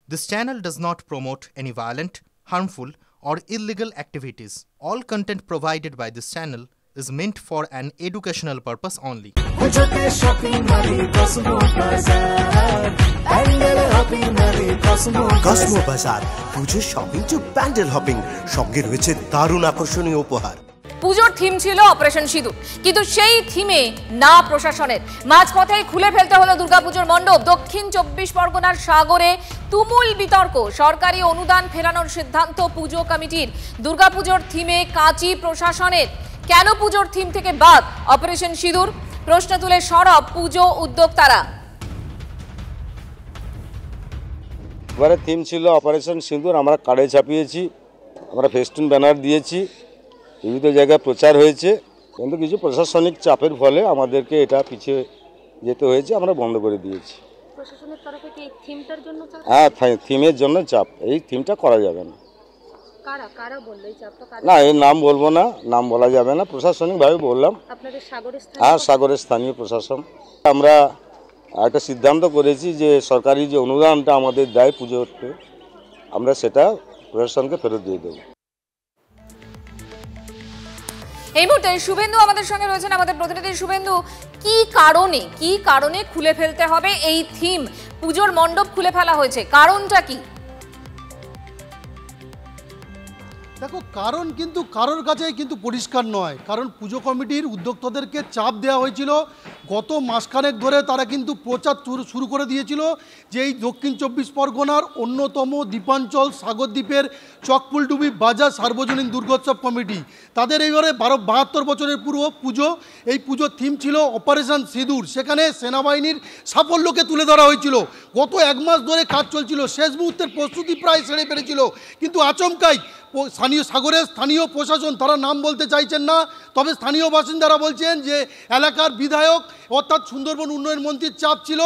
This channel does not promote any violent, harmful, or illegal activities. All content provided by this channel is meant for an educational purpose only. Cosmo বাজার পুজোর shopping two pandal hopping সঙ্গে রয়েছে দারুণ আকর্ষণীয় উপহার। পুজোর theme ছিল operation সিঁদুর, কিন্তু সেই থিমে না প্রশাসনের। মাঝপথেই খুলে ফেলতে হলো দুর্গাপুজোর মণ্ডপ। দক্ষিণ 24 পরগনার সাগরে তুমুল বিতর্ক। সরকারি অনুদান ফেরানোর সিদ্ধান্ত পুজো কমিটির। দুর্গাপুজোর থিমে কাঁচি প্রশাসনের। কেন পুজোর থিম থেকে বাদ অপারেশন সিঁদুর? প্রশ্ন তুলে সরব পুজো উদ্যোক্তারা। এবারে থিম ছিল অপারেশন সিঁদুর। আমরা কার্ডে ছাপিয়েছি, আমরা ফেস্টুন ব্যানার দিয়েছি, বিভিন্ন জায়গায় প্রচার হয়েছে, কিন্তু কিছু প্রশাসনিক চাপের ফলে আমাদেরকে এটা পিছিয়ে যেতে হয়েছে। আমরা বন্ধ করে দিয়েছি। প্রশাসনের তরফে কি থিমটার জন্য চাপ? হ্যাঁ, থিমের জন্য চাপ। এই থিমটা করা যাবে না। কারা বললো এই চাপটা? না, এর নাম বলবো না, নাম বলা যাবে না। প্রশাসনিকভাবে বললাম। আপনাদের সাগরের স্থানীয়? হ্যাঁ, সাগরের স্থানীয় প্রশাসন। আমরা একটা সিদ্ধান্ত করেছি যে সরকারি যে অনুদানটা আমাদের দেয় পুজোতে, আমরা সেটা প্রশাসনকে ফেরত দিয়ে দেবো। এই মুহূর্তে শুভেন্দু আমাদের সঙ্গে রয়েছেন, আমাদের প্রতিনিধি। শুভেন্দু, কি কারণে খুলে ফেলতে হবে এই থিম? পুজোর মণ্ডপ খুলে ফেলা হয়েছে, কারণটা কি? দেখো, কারণ কিন্তু কারোর কাছেই কিন্তু পরিষ্কার নয়। কারণ পুজো কমিটির উদ্যোক্তাদেরকে চাপ দেওয়া হয়েছিল। গত মাসখানেক ধরে তারা কিন্তু প্রচার শুরু করে দিয়েছিল যে এই দক্ষিণ 24 পরগনার অন্যতম দ্বীপাঞ্চল সাগরদ্বীপের চকফুলডুবি বাজার সার্বজনীন দুর্গোৎসব কমিটি, তাদের এইবারে 72 বছরের পুজো। এই পুজোর থিম ছিল অপারেশন সিঁদুর। সেখানে সেনাবাহিনীর সাফল্যকে তুলে ধরা হয়েছিল। গত এক মাস ধরে কাজ চলছিল, শেষ মুহূর্তের প্রস্তুতি প্রায় সেরে ফেলেছিল, কিন্তু আচমকাই স্থানীয় প্রশাসন, তারা নাম বলতে চাইছেন না, তবে স্থানীয় বাসিন্দারা বলছেন যে এলাকার বিধায়ক অর্থাৎ সুন্দরবন উন্নয়ন মন্ত্রীর চাপ ছিল,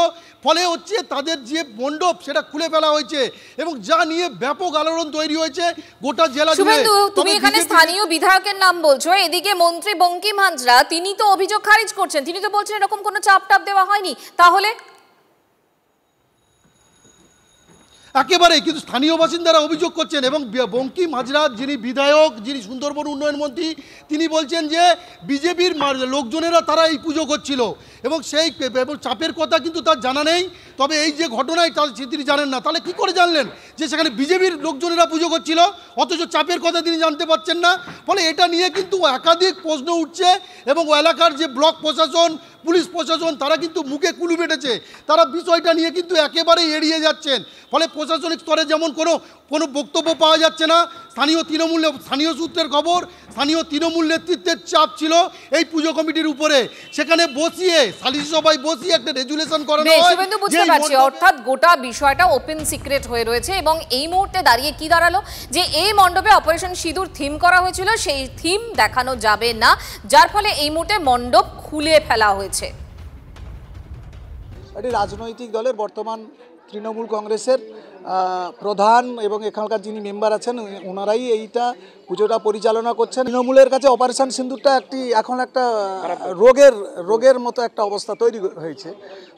ফলে হচ্ছে তাদের যে মণ্ডপ সেটা খুলে ফেলা হয়েছে এবং যা নিয়ে ব্যাপক আলোড়ন তৈরি হয়েছে গোটা জেলা জুড়ে। তুমি এখানে স্থানীয় বিধায়কের নাম বলছো, এদিকে মন্ত্রী বঙ্কিম হাজরা তিনি তো অভিযোগ খারিজ করছেন। তিনি তো বলছেন এরকম কোনো চাপ দেওয়া হয়নি। তাহলে একেবারেই কিন্তু স্থানীয় বাসিন্দারা অভিযোগ করছেন এবং বঙ্কিম হাজরা যিনি বিধায়ক, যিনি সুন্দরবন উন্নয়ন মন্ত্রী, তিনি বলছেন যে বিজেপির লোকজনেরা তারা এই পুজো করছিল এবং সেই চাপের কথা কিন্তু তার জানা নেই। তবে এই যে ঘটনায় তিনি জানেন না, তাহলে কি করে জানলেন যে সেখানে বিজেপির লোকজনেরা পুজো করছিল, অথচ চাপের কথা তিনি জানতে পারছেন না? ফলে এটা নিয়ে কিন্তু একাধিক প্রশ্ন উঠছে এবং এলাকার যে ব্লক প্রশাসন, পুলিশ প্রশাসন, তারা কিন্তু মুখে কুলু বেটেছে। তারা বিষয়টা নিয়ে কিন্তু একেবারেই এড়িয়ে যাচ্ছেন। ফলে প্রশাসনিক স্তরে যেমন কোনো বক্তব্য পাওয়া যাচ্ছে না। স্থানীয় সূত্রের খবর, স্থানীয় তৃণমূল নেতৃত্বের চাপ ছিল এই পুজো কমিটির উপরে। সেখানে বসিয়ে সালিশি সভায় বসিয়ে একটা রেজুলেশন করানো হয়। বুঝতে পারছি, অর্থাৎ গোটা বিষয়টা ওপেন সিক্রেট হয়ে রয়েছে এবং এই মুহূর্তে দাঁড়িয়ে কি দাঁড়ালো যে এই মণ্ডপে অপারেশন সিঁদুর থিম করা হয়েছিল, সেই থিম দেখানো যাবে না, যার ফলে এই মুহূর্তে মণ্ডপ খুলে ফেলা হয়েছে। এটি রাজনৈতিক দলের বর্তমান তৃণমূল কংগ্রেসের প্রধান এবং এখানকার যিনি মেম্বার আছেন ওনারাই এইটা পুজোটা পরিচালনা করছেন। তৃণমূলের কাছে অপারেশন সিঁদুরটা এখন একটা রোগের মতো একটা অবস্থা তৈরি হয়েছে।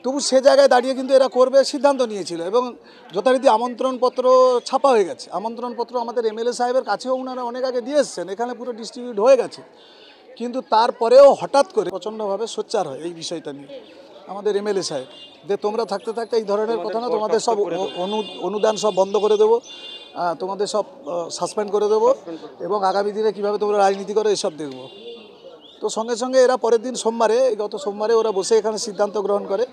তবু সে জায়গায় দাঁড়িয়ে কিন্তু এরা করবে সিদ্ধান্ত নিয়েছিল এবং যথারীতি আমন্ত্রণপত্র ছাপা হয়ে গেছে। আমন্ত্রণপত্র আমাদের এমএলএ সাহেবের কাছেও ওনারা অনেক আগে দিয়ে এসছেন, এখানে পুরো ডিস্ট্রিবিউট হয়ে গেছে। কিন্তু তারপরেও হঠাৎ করে প্রচণ্ডভাবে সোচ্চার হয় এই বিষয়টা নিয়ে আমাদের এমএলএ সাহেব, যে তোমরা থাকতে এই ধরনের কথা না, তোমাদের সব অনুদান সব বন্ধ করে দেবো, তোমাদের সব সাসপেন্ড করে দেবো এবং আগামী দিনে কীভাবে তোমরা রাজনীতি করো এসব দেখবো। তো সঙ্গে সঙ্গে এরা পরের দিন গত সোমবারে ওরা বসে এখানে সিদ্ধান্ত গ্রহণ করে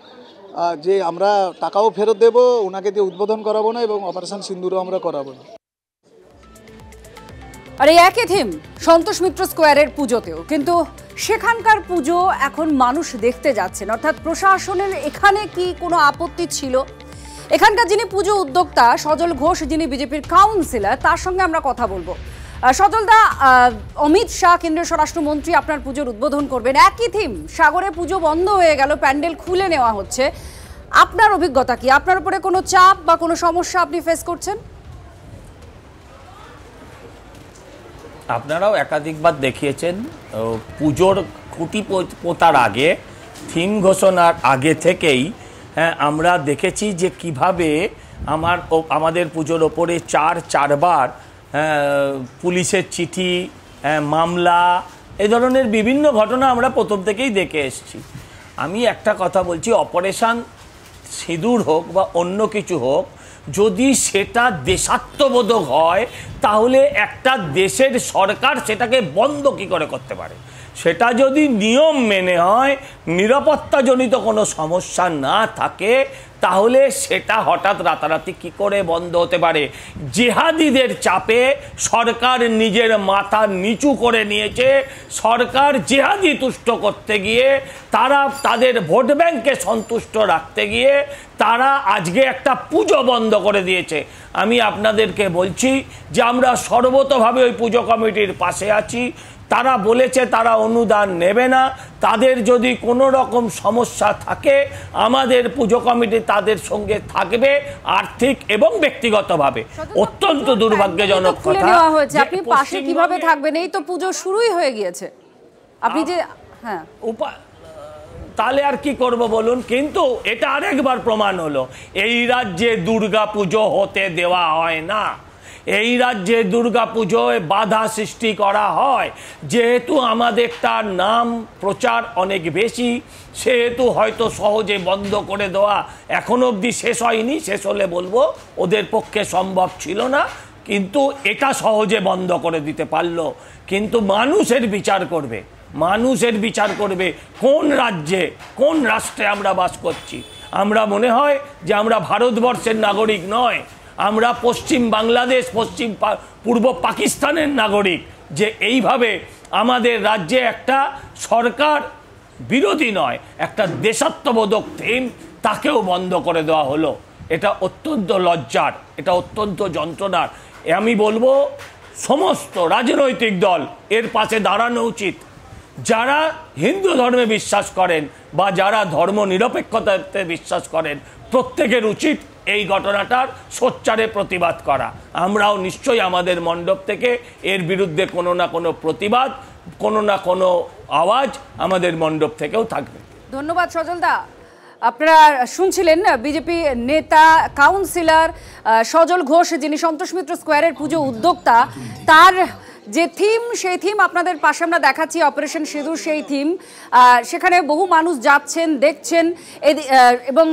যে আমরা টাকাও ফেরত দেবো, ওনাকে দিয়ে উদ্বোধন করাবো না এবং অপারেশন সিঁদুরও আমরা করাবো না। আর এই একই থিম সন্তোষ মিত্র স্কোয়ারের পুজোতেও, কিন্তু সেখানকার পুজো এখন মানুষ দেখতে যাচ্ছেন, অর্থাৎ প্রশাসনের এখানে কি কোনো আপত্তি ছিল? এখানকার যিনি পুজো উদ্যোক্তা সজল ঘোষ, যিনি বিজেপির কাউন্সিলর, তার সঙ্গে আমরা কথা বলবো। সজলদা, অমিত শাহ কেন্দ্রীয় স্বরাষ্ট্রমন্ত্রী আপনার পুজোর উদ্বোধন করবেন, একই থিম, সাগরে পুজো বন্ধ হয়ে গেল, প্যান্ডেল খুলে নেওয়া হচ্ছে। আপনার অভিজ্ঞতা কি? আপনার উপরে কোনো চাপ বা কোনো সমস্যা আপনি ফেস করছেন? আপনারাও একাধিকবার দেখিয়েছেন পুজোর খুঁটি পোতার আগে, থিম ঘোষণার আগে থেকেই আমরা দেখেছি যে কিভাবে আমাদের পুজোর ওপরে চারবার পুলিশের চিঠি, মামলা, এই ধরনের বিভিন্ন ঘটনা আমরা প্রথম থেকেই দেখে এসেছি। আমি একটা কথা বলছি, অপারেশন সিঁদুর হোক বা অন্য কিছু হোক, যদি সেটা দেশাত্মবোধক হয় তাহলে একটা দেশের সরকার সেটাকে বন্ধ কী করে করতে পারে? সেটা যদি নিয়ম মেনে হয়, নিরাপত্তাজনিত কোনো সমস্যা না থাকে, তাহলে সেটা হঠাৎ রাতারাতি কি করে বন্ধ হতে পারে? জেহাদিদের চাপে সরকার নিজের মাথা নিচু করে নিয়েছে। সরকার জেহাদি তুষ্ট করতে গিয়ে, তারা তাদের ভোট ব্যাংকে সন্তুষ্ট রাখতে গিয়ে তারা আজকে একটা পুজো বন্ধ করে দিয়েছে। আমি আপনাদেরকে বলছি যে আমরা সর্বতভাবে ওই পুজো কমিটির পাশে আছি। তারা বলেছে তারা অনুদান নেবে না। তাদের যদি কোনো রকম সমস্যা থাকে, আমাদের পুজো কমিটি তাদের সঙ্গে থাকবে আর্থিক এবং ব্যক্তিগতভাবে। অত্যন্ত দুর্ভাগ্যজনক কথা। আপনি পাশে কিভাবে থাকবেন? এই তো পুজো শুরুই হয়ে গিয়েছে, আপনি যে হ্যাঁ তাহলে আর কি করব বলুন? কিন্তু এটা আরেকবার প্রমাণ হলো এই রাজ্যে দুর্গা পুজো হতে দেওয়া হয় না। এই রাজ্যে দুর্গা পুজোয় বাধা সৃষ্টি করা হয়। যেহেতু আমাদের তার নাম প্রচার অনেক বেশি, সেহেতু হয়তো সহজে বন্ধ করে দেওয়া এখনো অবধি শেষ হয়নি। শেষ হলে বলবো ওদের পক্ষে সম্ভব ছিল না, কিন্তু এটা সহজে বন্ধ করে দিতে পারলো। কিন্তু মানুষের বিচার করবে, মানুষের বিচার করবে কোন রাজ্যে, কোন রাষ্ট্রে আমরা বাস করছি। আমরা মনে হয় যে আমরা ভারতবর্ষের নাগরিক নয়, আমরা পশ্চিম বাংলাদেশ, পূর্ব পাকিস্তানের নাগরিক। যে এইভাবে আমাদের রাজ্যে একটা সরকার বিরোধী নয়, একটা দেশাত্মবোধক থিম, তাকেও বন্ধ করে দেওয়া হলো। এটা অত্যন্ত লজ্জার, এটা অত্যন্ত যন্ত্রণার। আমি বলবো সমস্ত রাজনৈতিক দল এর পাশে দাঁড়ানো উচিত। যারা হিন্দু ধর্মে বিশ্বাস করেন বা যারা ধর্ম নিরপেক্ষতাতে বিশ্বাস করেন, প্রত্যেকের উচিত এই ঘটনাটার সোচ্চারে প্রতিবাদ করা। আমরাও নিশ্চয়ই আমাদের মণ্ডপ থেকে এর বিরুদ্ধে কোনো না কোনো প্রতিবাদ, কোনো না কোনো আওয়াজ আমাদের মণ্ডপ থেকেও থাকবে। ধন্যবাদ সজলদা। আপনারা শুনছিলেন বিজেপি নেতা কাউন্সিলর সজল ঘোষ, যিনি সন্তোষ মিত্র স্কোয়ারের পুজো উদ্যোক্তা। তার যে থিম, সেই থিম আপনাদের পাশে আমরা দেখাচ্ছি, অপারেশন সিঁদুর সেই থিম। সেখানে বহু মানুষ যাচ্ছেন, দেখছেন, এবং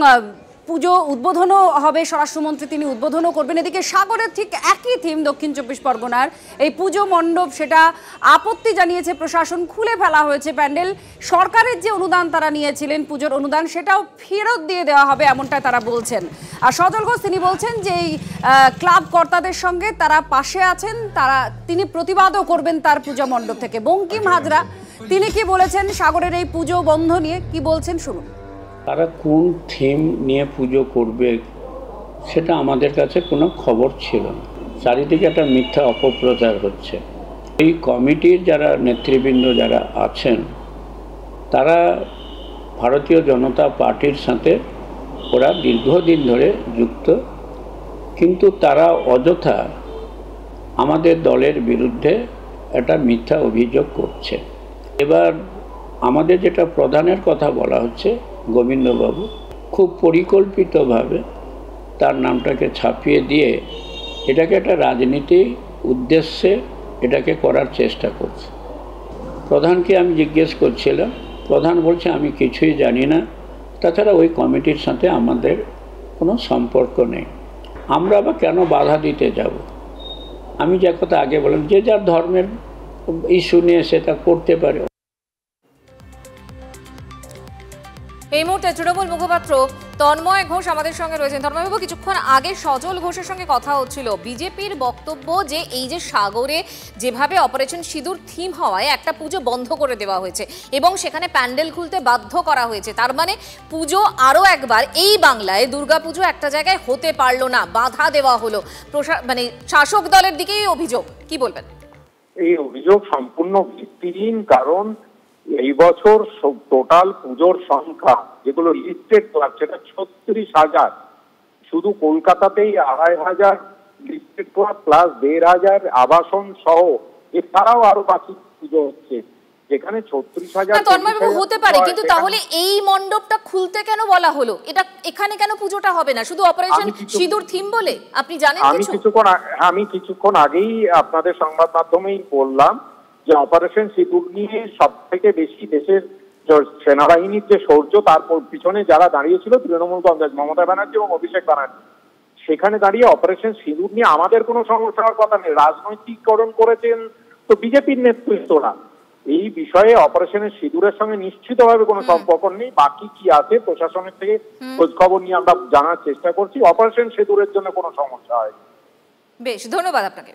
পুজো উদ্বোধনও হবে, স্বরাষ্ট্রমন্ত্রী তিনি উদ্বোধনও করবেন। এদিকে সাগরের ঠিক একই থিম দক্ষিণ চব্বিশ পরগনার এই পুজো মণ্ডপ, সেটা আপত্তি জানিয়েছে প্রশাসন, খুলে ফেলা হয়েছে প্যান্ডেল। সরকারের যে অনুদান তারা নিয়েছিলেন, পুজোর অনুদান, সেটাও ফেরত দিয়ে দেওয়া হবে, এমনটাই তারা বলছেন। আর সজল ঘোষ তিনি বলছেন যে এই ক্লাব কর্তাদের সঙ্গে তারা পাশে আছেন, তিনি প্রতিবাদও করবেন তার পূজা মণ্ডপ থেকে। বঙ্কিম হাজরা তিনি কি বলেছেন সাগরের এই পুজো বন্ধ নিয়ে, কি বলছেন শুনুন। তারা কোন থিম নিয়ে পুজো করবে সেটা আমাদের কাছে কোনো খবর ছিল না। চারিদিকে একটা মিথ্যা অপপ্রচার হচ্ছে। এই কমিটির যারা নেতৃবৃন্দ যারা আছেন, তারা ভারতীয় জনতা পার্টির সাথে ওরা দীর্ঘদিন ধরে যুক্ত, কিন্তু তারা অযথা আমাদের দলের বিরুদ্ধে একটা মিথ্যা অভিযোগ করছে। এবার আমাদের যেটা প্রধানের কথা বলা হচ্ছে, গোবিন্দবাবু খুব পরিকল্পিতভাবে তার নামটাকে ছাপিয়ে দিয়ে এটাকে একটা রাজনীতির উদ্দেশ্যে এটাকে করার চেষ্টা করছে। প্রধানকে আমি জিজ্ঞেস করছিলাম, প্রধান বলছে আমি কিছুই জানি না, তাছাড়া ওই কমিটির সাথে আমাদের কোনো সম্পর্ক নেই, আমরা আবার কেন বাধা দিতে যাব। আমি যে কথা আগে বললাম, যে যার ধর্মের ইস্যু নিয়ে সেটা করতে পারে। এই মুহূর্তে তৃণমূল মুখপাত্র তন্ময় ঘোষ আমাদের সঙ্গে রয়েছেন। তন্ময়বাবু, কিছুক্ষণ আগে সজল ঘোষের সঙ্গে কথা হচ্ছিল। বিজেপির বক্তব্য যে এই যে সাগরে যেভাবে অপারেশন সিঁদুর থিম হওয়ায় একটা পুজো বন্ধ করে দেওয়া হয়েছে এবং সেখানে প্যান্ডেল খুলতে বাধ্য করা হয়েছে, তার মানে পুজো আরও একবার এই বাংলায় দুর্গাপুজো একটা জায়গায় হতে পারলো না, বাধা দেওয়া হলো। মানে শাসক দলের দিকেই অভিযোগ, কি বলবেন? এই অভিযোগ সম্পূর্ণ ভিত্তিহীন। কারণ এই বছর টোটাল পুজোর সংখ্যা যেগুলো লিস্টেড ক্লাব, সেটা 36,000। শুধু কলকাতাতেই 2,500 লিস্টেড ক্লাব প্লাস 1,500 আবাসন সহ, এছাড়াও আরো বাকি পুজো হচ্ছে। যেখানে 36,000 তন্ময়বাবু হতে পারে, কিন্তু তাহলে এই মণ্ডপটা খুলতে কেন বলা হলো? এটা এখানে কেন পুজোটা হবে না? শুধু অপারেশন সিঁদুর থিম বলে? আপনি জানেন কিছু? আমি কিছুক্ষণ আগেই আপনাদের সংবাদ মাধ্যমেই বললাম যে অপারেশন সিঁদুর নিয়ে সব থেকে বেশি দেশের সেনাবাহিনীর যে শৌর্য, তার পিছনে যারা দাঁড়িয়েছিল তৃণমূল কংগ্রেস, মমতা ব্যানার্জি এবং অভিষেক ব্যানার্জি, সেখানে দাঁড়িয়ে অপারেশন সিঁদুর নিয়ে আমাদের কোনো সমস্যা হওয়ার কথা নেই। রাজনৈতিকরণ করেছেন তো বিজেপির নেতৃত্বরা। এই বিষয়ে অপারেশনের সিঁদুরের সঙ্গে নিশ্চিতভাবে কোনো সম্পর্ক নেই। বাকি কি আছে প্রশাসনের থেকে খোঁজ খবর নিয়ে আমরা জানার চেষ্টা করছি। অপারেশন সিঁদুরের জন্য কোনো সমস্যা হয়নি। বেশ, ধন্যবাদ আপনাকে।